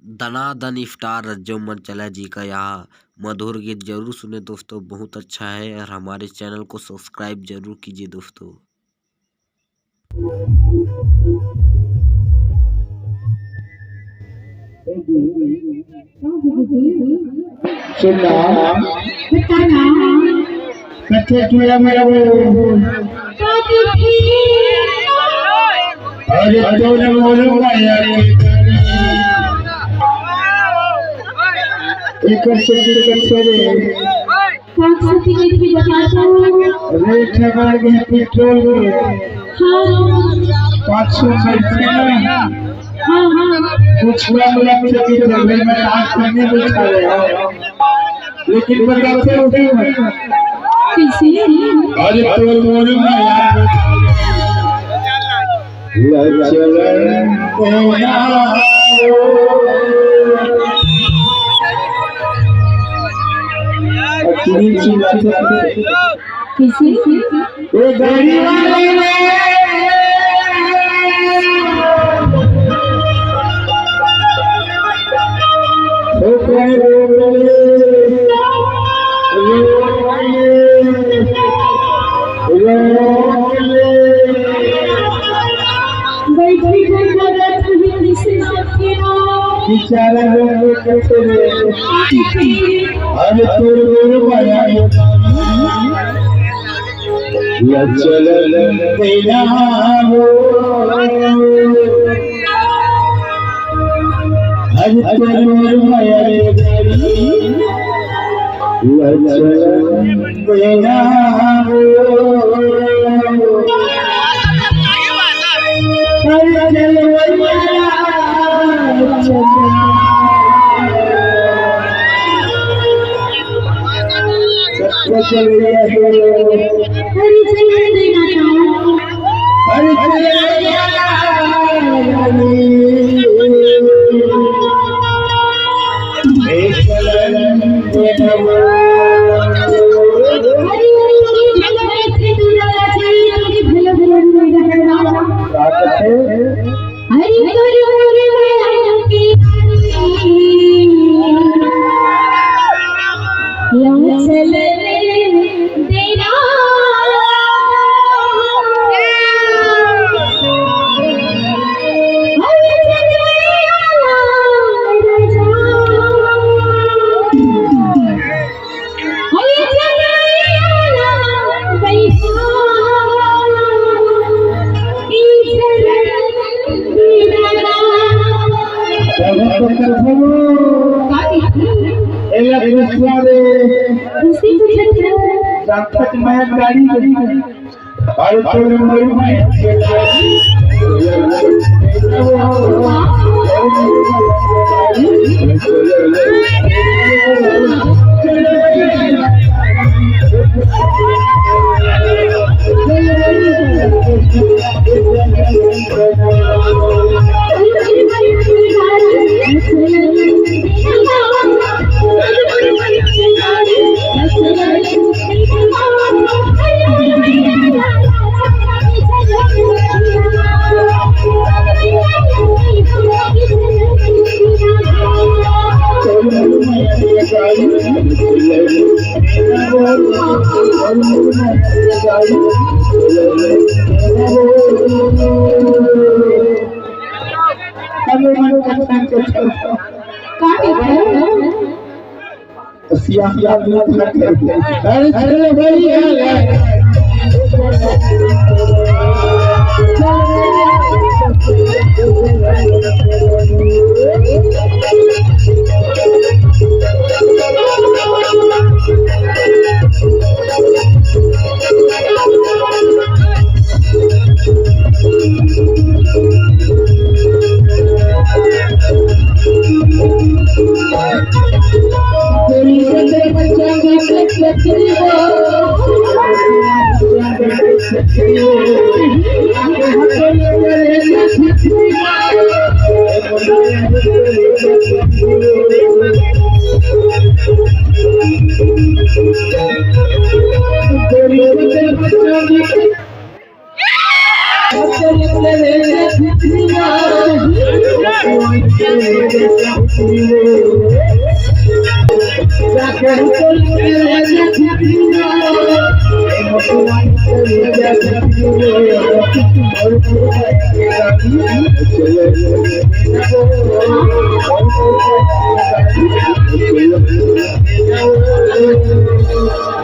दनादन इफ्तार रज्जम मंचला जी का यहाँ मधुर गीत जरूर सुने दोस्तों, बहुत अच्छा है और हमारे चैनल को सब्सक्राइब जरूर कीजिए दोस्तों। सुनना कथे किया मेरा वो अरे तूने बोलूंगा यार एक से रे रेट लगा के पेट्रोल 500 कुछ लग से में आज करने बैठा रहे लेकिन बताते हो अरे तो बोलूंगा यार लचलन वो गाड़ी वाले बिचारा अरे तोर माया लचलन तेरा हो अरे तोर माया लचलन तेरा हो गाड़ी और तोड़ Thank you.